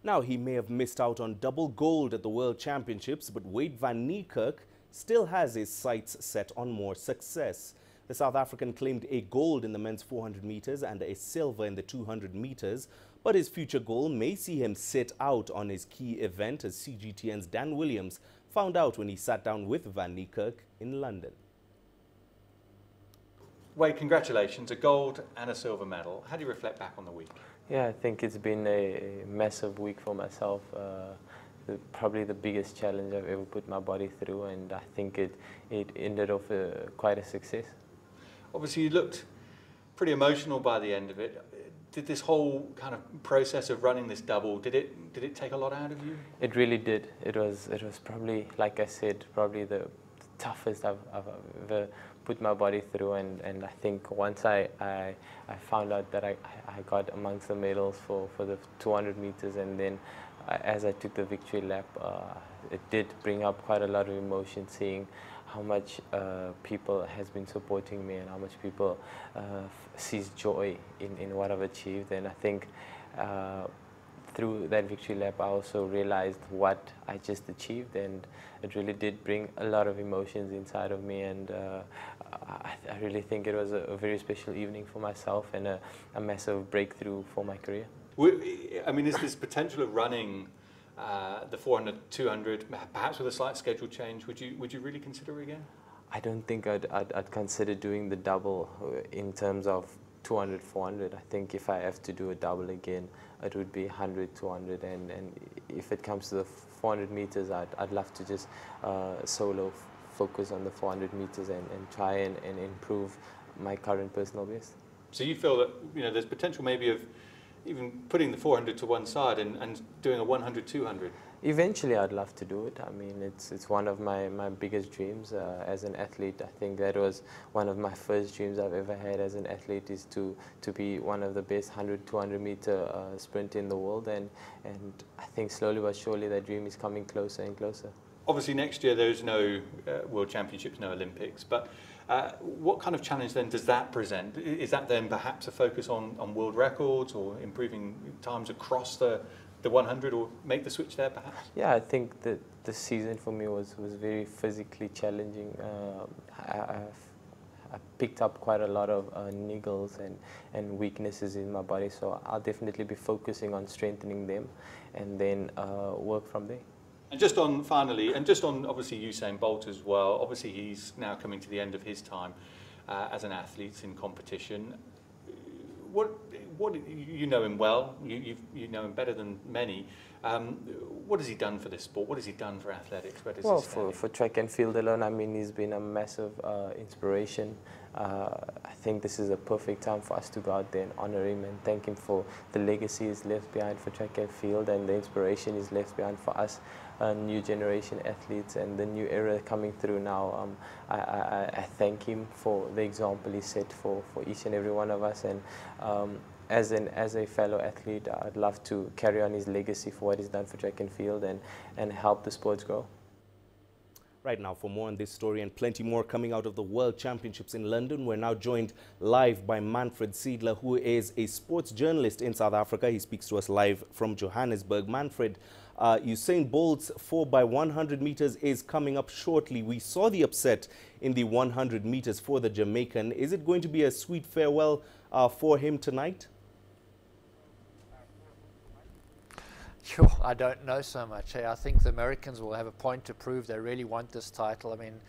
Now, he may have missed out on double gold at the World Championships, but Wayde van Niekerk still has his sights set on more success. The South African claimed a gold in the men's 400 meters and a silver in the 200 meters, but his future goal may see him sit out on his key event, as CGTN's Dan Williams found out when he sat down with Van Niekerk in London. Wayde, congratulations, a gold and a silver medal. How do you reflect back on the week? Yeah, I think it's been a massive week for myself. Probably the biggest challenge I've ever put my body through, and I think it ended off quite a success. Obviously, you looked pretty emotional by the end of it. Did this whole kind of process of running this double, did it take a lot out of you? It really did. It was probably, like I said, probably the toughest I've ever put my body through, and I think once I found out that I got amongst the medals for the 200 meters, and then as I took the victory lap, it did bring up quite a lot of emotion, seeing how much people has been supporting me and how much people sees joy in what I've achieved. And I think through that victory lap, I also realized what I just achieved, and it really did bring a lot of emotions inside of me, and I really think it was a very special evening for myself and a massive breakthrough for my career. I mean, is this potential of running the 400, 200, perhaps with a slight schedule change, would you really consider it again? I don't think I'd consider doing the double in terms of 200, 400. I think if I have to do a double again, it would be 100, 200, and if it comes to the 400 meters, I'd love to just solo focus on the 400 meters and try and improve my current personal best. So you feel that there's potential maybe of even putting the 400 to one side and doing a 100, 200? Eventually, I'd love to do it. I mean, it's one of my biggest dreams as an athlete. I think that was one of my first dreams I've ever had as an athlete, is to be one of the best 100, 200 meter sprint in the world. And I think slowly but surely that dream is coming closer and closer. Obviously, next year there's no World Championships, no Olympics, but what kind of challenge then does that present? Is that then perhaps a focus on world records or improving times across the 100, or make the switch there perhaps? Yeah, I think that the season for me was very physically challenging. I picked up quite a lot of niggles and weaknesses in my body, so I'll definitely be focusing on strengthening them and then work from there. And just on, finally, and just on obviously Usain Bolt as well, obviously he's now coming to the end of his time as an athlete in competition. What you know him well, you know him better than many. What has he done for this sport? What has he done for athletics? Well, for track and field alone, I mean, he's been a massive inspiration. I think this is a perfect time for us to go out there and honor him and thank him for the legacy he's left behind for track and field, and the inspiration he's left behind for us new generation athletes and the new era coming through now. I thank him for the example he set for each and every one of us, and as a fellow athlete, I'd love to carry on his legacy for what he's done for track and field and help the sports grow. Right now, for more on this story and plenty more coming out of the World Championships in London, we're now joined live by Manfred Seidler, who is a sports journalist in South Africa. He speaks to us live from Johannesburg. Manfred, Usain Bolt's 4x100 meters is coming up shortly. We saw the upset in the 100 meters for the Jamaican. Is it going to be a sweet farewell for him tonight? Sure, I don't know so much. I think the Americans will have a point to prove. They really want this title. I mean,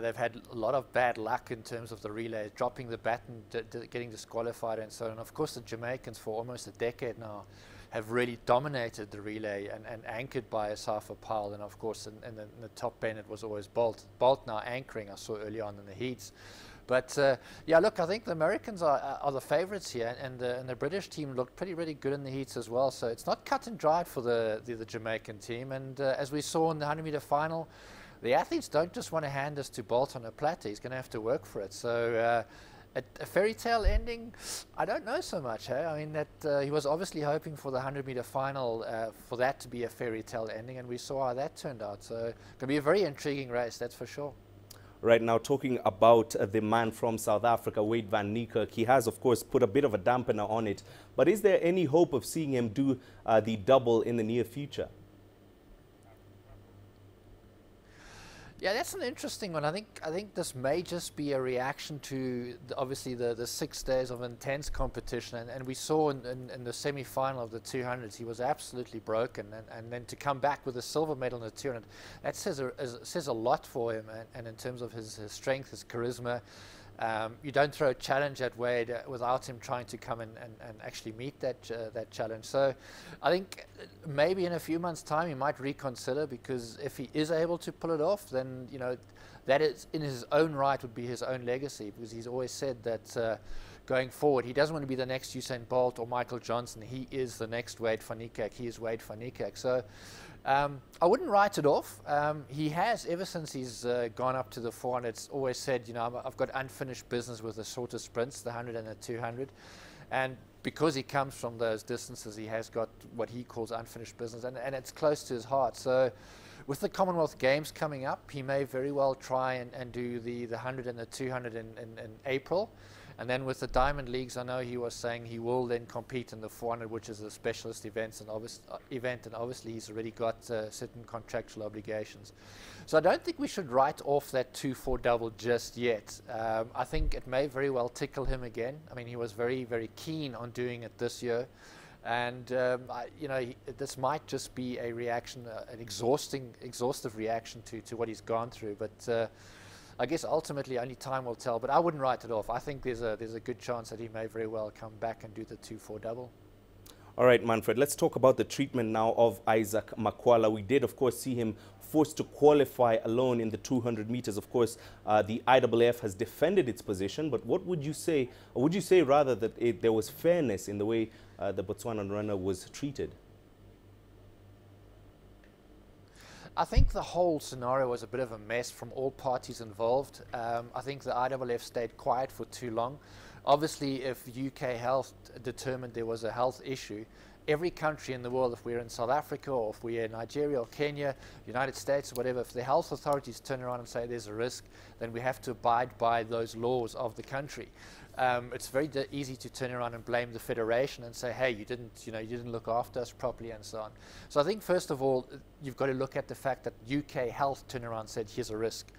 they've had a lot of bad luck in terms of the relay, dropping the baton, getting disqualified and so on. And of course, the Jamaicans for almost a decade now have really dominated the relay and anchored by Asafa Powell. And of course, in the top 10, it was always Bolt. Bolt now anchoring, I saw early on in the heats. But yeah, look, I think the Americans are the favourites here, and the British team looked really good in the heats as well. So it's not cut and dried for the Jamaican team. And as we saw in the 100-meter final, the athletes don't just want to hand this to Bolt on a platter. He's going to have to work for it. So a fairy tale ending, I don't know so much. I mean, that he was obviously hoping for the 100-meter final for that to be a fairy tale ending, and we saw how that turned out. So it's going to be a very intriguing race, that's for sure. right now, talking about the man from South Africa, Wayde van Niekerk. He has, of course, put a bit of a dampener on it. But is there any hope of seeing him do the double in the near future? Yeah, that's an interesting one. I think this may just be a reaction to obviously the 6 days of intense competition, and we saw in the semi-final of the 200s he was absolutely broken, and then to come back with a silver medal in the 200, that says a lot for him, and in terms of his strength, his charisma. You don't throw a challenge at Wayde without him trying to come and actually meet that challenge. So I think maybe in a few months' time he might reconsider, because if he is able to pull it off, then that is in his own right would be his own legacy, because he's always said that going forward he doesn't want to be the next Usain Bolt or Michael Johnson. He is the next Wayde van Niekerk. He is Wayde van Niekerk. So I wouldn't write it off. He has, ever since he's gone up to the 400, always said, I've got unfinished business with the shorter sprints, the 100 and the 200. And because he comes from those distances, he has got what he calls unfinished business, and it's close to his heart. So with the Commonwealth Games coming up, he may very well try and do the 100 and the 200 in April. And then with the Diamond Leagues, I know he was saying he will then compete in the 400, which is a specialist event, and obviously he's already got certain contractual obligations. So I don't think we should write off that 2-4 double just yet. I think it may very well tickle him again. I mean, he was very, very keen on doing it this year. And this might just be a reaction, an exhaustive reaction to what he's gone through. But I guess ultimately only time will tell, but I wouldn't write it off. I think there's a good chance that he may very well come back and do the 2-4 double. All right, Manfred, let's talk about the treatment now of Isaac Makwala. We did, of course, see him forced to qualify alone in the 200 meters. Of course, the IAAF has defended its position, but what would you say, or would you say rather that there was fairness in the way the Botswana runner was treated? I think the whole scenario was a bit of a mess from all parties involved. I think the IAAF stayed quiet for too long. Obviously, if UK Health determined there was a health issue, every country in the world, if we're in South Africa or if we're in Nigeria or Kenya, United States or whatever, if the health authorities turn around and say there's a risk, then we have to abide by those laws of the country. It's very easy to turn around and blame the federation and say, hey, you didn't look after us properly and so on. So I think first of all, you've got to look at the fact that UK Health turned around and said, here's a risk.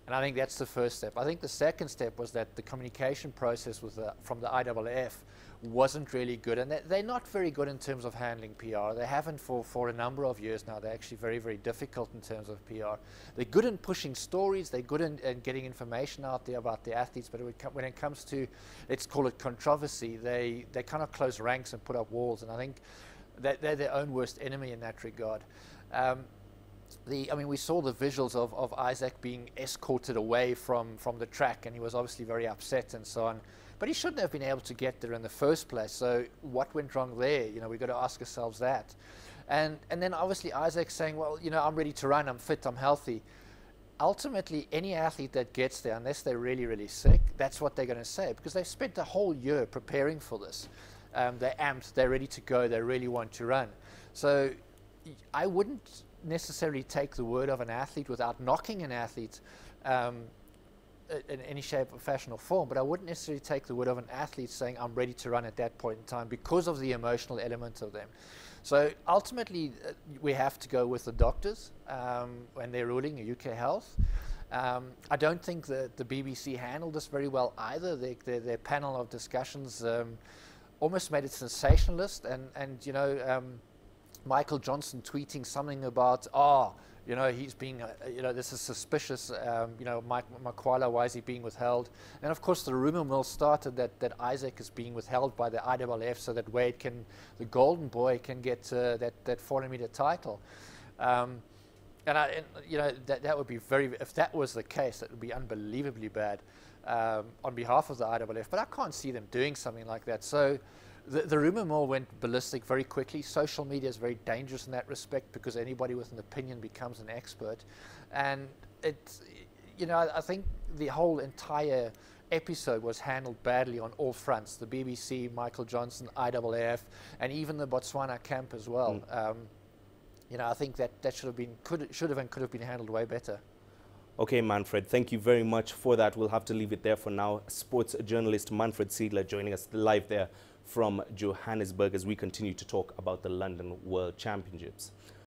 And I think that's the first step. I think the second step was that the communication process from the IAAF wasn't really good, and they're not very good in terms of handling PR. They haven't for a number of years now. They're actually very, very difficult in terms of PR. They're good in pushing stories. They're good in getting information out there about the athletes, but when it comes to, let's call it controversy, they kind of close ranks and put up walls, and I think that they're their own worst enemy in that regard. We saw the visuals of Isaac being escorted away from the track, and he was obviously very upset and so on. But he shouldn't have been able to get there in the first place. So what went wrong there? We've got to ask ourselves that. And then obviously Isaac saying, well, I'm ready to run, I'm fit, I'm healthy. Ultimately, any athlete that gets there, unless they're really, really sick, that's what they're going to say, because they've spent a whole year preparing for this. They're amped, they're ready to go, they really want to run. So I wouldn't necessarily take the word of an athlete without knocking an athlete in any shape or fashion or form, but I wouldn't necessarily take the word of an athlete saying I'm ready to run at that point in time because of the emotional element of them. So ultimately we have to go with the doctors when they're ruling UK Health. I don't think that the BBC handled this very well either. Their panel of discussions almost made it sensationalist, and Michael Johnson tweeting something about, he's being, this is suspicious, Makwala, why is he being withheld? And of course the rumor mill started that Isaac is being withheld by the IAAF so that Wayde the golden boy, can get that 400 meter title. That would be if that was the case, that would be unbelievably bad on behalf of the IAAF, but I can't see them doing something like that. So the rumor mill went ballistic very quickly. Social media is very dangerous in that respect, because anybody with an opinion becomes an expert. And I think the whole entire episode was handled badly on all fronts. The BBC, Michael Johnson, IAAF, and even the Botswana camp as well. I think that should have and could have been handled way better. Okay, Manfred, thank you very much for that. We'll have to leave it there for now. Sports journalist Manfred Seidler joining us live there from Johannesburg as we continue to talk about the London World Championships.